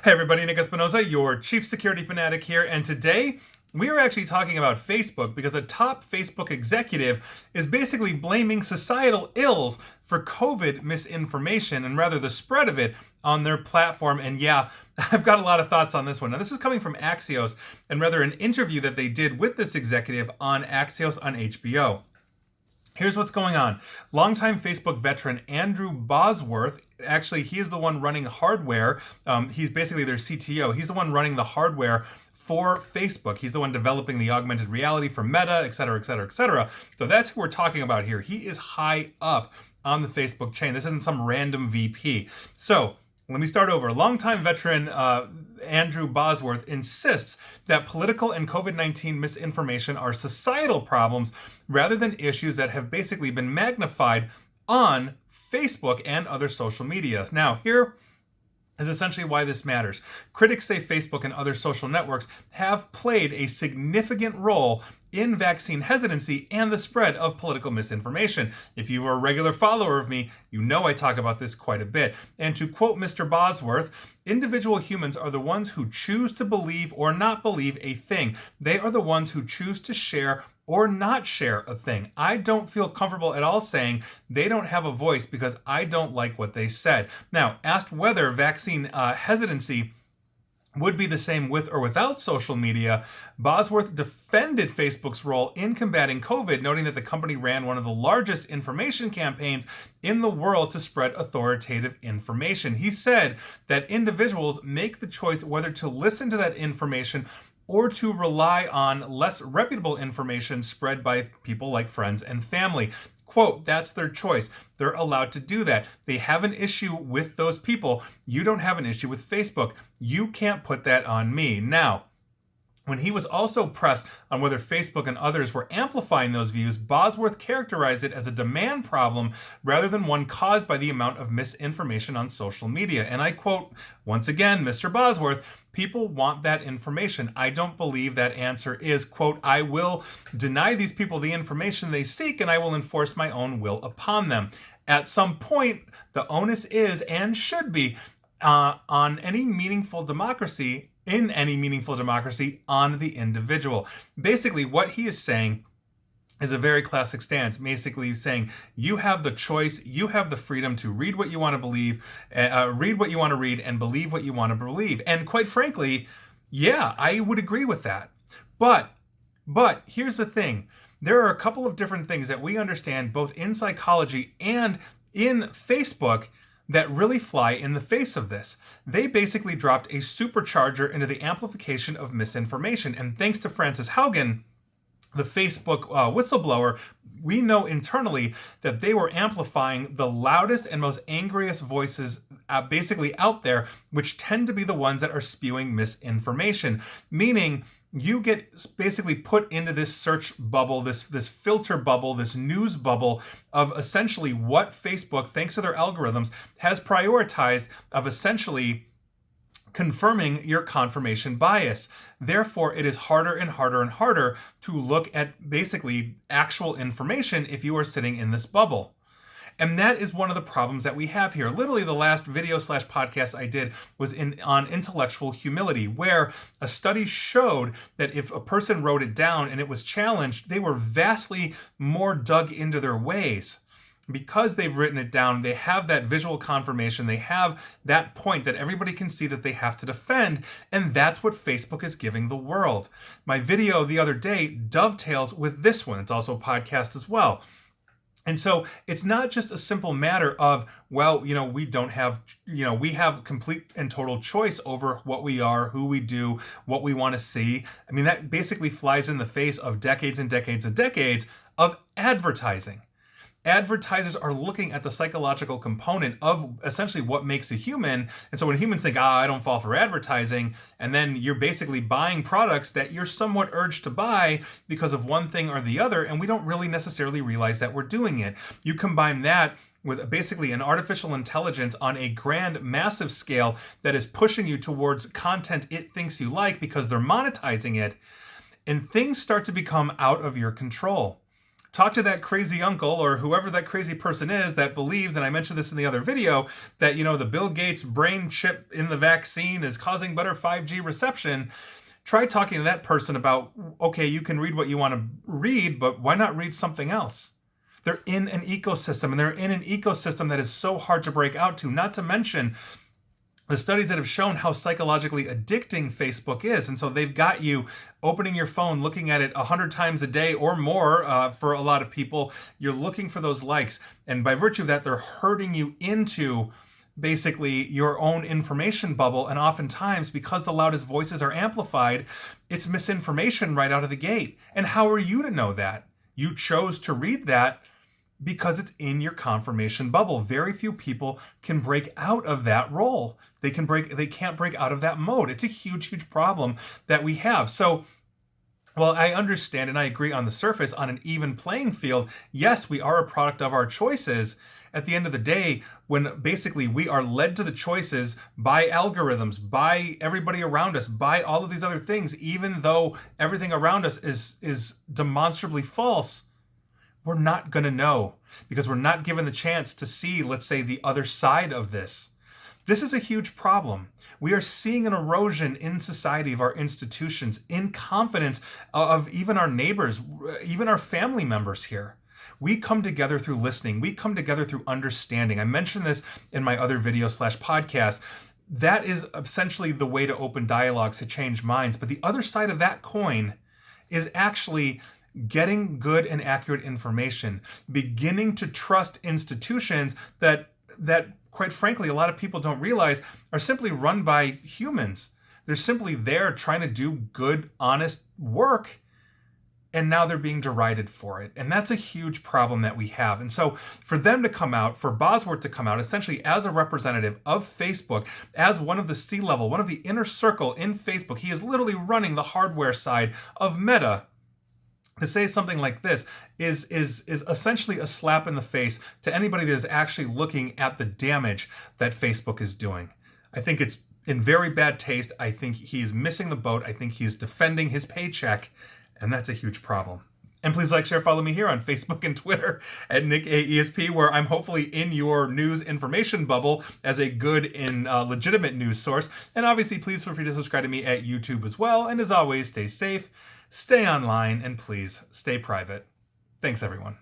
Hey everybody, Nick Espinosa, your chief security fanatic here, and today we are actually talking about Facebook because a top Facebook executive is basically blaming societal ills for COVID misinformation and rather the spread of it on their platform. And yeah, I've got a lot of thoughts on this one. Now, this is coming from Axios and rather an interview that they did with this executive on Axios on HBO. Here's what's going on. Longtime Facebook veteran Andrew Bosworth, actually, he is the one running hardware. He's basically their CTO. He's the one running the hardware for Facebook. He's the one developing the augmented reality for Meta, et cetera, et cetera, et cetera. So that's who we're talking about here. He is high up on the Facebook chain. This isn't some random VP. So let me start over. Longtime veteran Andrew Bosworth insists that political and COVID-19 misinformation are societal problems rather than issues that have basically been magnified on Facebook and other social media. Now, here is essentially why this matters. Critics say Facebook and other social networks have played a significant role in vaccine hesitancy and the spread of political misinformation. If you are a regular follower of me, you know I talk about this quite a bit. And to quote Mr. Bosworth, individual humans are the ones who choose to believe or not believe a thing. They are the ones who choose to share or not share a thing. I don't feel comfortable at all saying they don't have a voice because I don't like what they said. Now, asked whether vaccine hesitancy would be the same with or without social media, Bosworth defended Facebook's role in combating COVID, noting that the company ran one of the largest information campaigns in the world to spread authoritative information. He said that individuals make the choice whether to listen to that information or to rely on less reputable information spread by people like friends and family. Quote, that's their choice. They're allowed to do that. They have an issue with those people. You don't have an issue with Facebook. You can't put that on me. Now, when he was also pressed on whether Facebook and others were amplifying those views, Bosworth characterized it as a demand problem rather than one caused by the amount of misinformation on social media. And I quote, once again, Mr. Bosworth, people want that information. I don't believe that answer is, quote, I will deny these people the information they seek and I will enforce my own will upon them. At some point, the onus is and should be on any meaningful democracy, in any meaningful democracy, on the individual. Basically, what he is saying is a very classic stance, basically saying you have the choice, you have the freedom to read what you want to believe, read what you want to read, and believe what you want to believe. And quite frankly, yeah, I would agree with that. But here's the thing. There are a couple of different things that we understand both in psychology and in Facebook that really fly in the face of this. They basically dropped a supercharger into the amplification of misinformation. And thanks to Frances Haugen, the Facebook whistleblower, we know internally that they were amplifying the loudest and most angriest voices basically out there, which tend to be the ones that are spewing misinformation. Meaning, you get basically put into this search bubble, this filter bubble, this news bubble of essentially what Facebook, thanks to their algorithms, has prioritized of essentially confirming your confirmation bias. Therefore, it is harder and harder and harder to look at basically actual information if you are sitting in this bubble. And that is one of the problems that we have here. Literally, the last video/podcast I did was on intellectual humility, where a study showed that if a person wrote it down and it was challenged, they were vastly more dug into their ways. Because they've written it down, they have that visual confirmation, they have that point that everybody can see that they have to defend, and that's what Facebook is giving the world. My video the other day dovetails with this one. It's also a podcast as well. And so it's not just a simple matter of, well, we don't have, we have complete and total choice over what we are, who we do, what we want to see. I mean, that basically flies in the face of decades and decades and decades of advertising. Advertisers are looking at the psychological component of essentially what makes a human. And so when humans think, I don't fall for advertising, and then you're basically buying products that you're somewhat urged to buy because of one thing or the other, and we don't really necessarily realize that we're doing it. You combine that with basically an artificial intelligence on a grand, massive scale that is pushing you towards content it thinks you like because they're monetizing it, and things start to become out of your control. Talk to that crazy uncle or whoever that crazy person is that believes, and I mentioned this in the other video, that, the Bill Gates brain chip in the vaccine is causing better 5G reception. Try talking to that person about, okay, you can read what you want to read, but why not read something else? They're in an ecosystem, and they're in an ecosystem that is so hard to break out to, not to mention the studies that have shown how psychologically addicting Facebook is. And so they've got you opening your phone, looking at it 100 times a day or more for a lot of people. You're looking for those likes. And by virtue of that, they're herding you into basically your own information bubble. And oftentimes, because the loudest voices are amplified, it's misinformation right out of the gate. And how are you to know that? You chose to read that because it's in your confirmation bubble. Very few people can break out of that role. They can't break out of that mode. It's a huge, huge problem that we have. So, well, I understand and I agree on the surface, on an even playing field, yes, we are a product of our choices. At the end of the day, when basically we are led to the choices by algorithms, by everybody around us, by all of these other things, even though everything around us is demonstrably false, we're not going to know because we're not given the chance to see, let's say, the other side of this. This is a huge problem. We are seeing an erosion in society of our institutions, in confidence of even our neighbors, even our family members here. We come together through listening. We come together through understanding. I mentioned this in my other video/podcast. That is essentially the way to open dialogues, to change minds. But the other side of that coin is actually getting good and accurate information, beginning to trust institutions that quite frankly, a lot of people don't realize are simply run by humans. They're simply there trying to do good, honest work, and now they're being derided for it. And that's a huge problem that we have. And so for them to come out, for Bosworth to come out, essentially as a representative of Facebook, as one of the C-level, one of the inner circle in Facebook, he is literally running the hardware side of Meta. To say something like this is essentially a slap in the face to anybody that is actually looking at the damage that Facebook is doing. I think it's in very bad taste. I think he's missing the boat. I think he's defending his paycheck, and that's a huge problem. And please like, share, follow me here on Facebook and Twitter at NickAESP, where I'm hopefully in your news information bubble as a good and legitimate news source. And obviously, please feel free to subscribe to me at YouTube as well. And as always, stay safe, stay online, and please stay private. Thanks, everyone.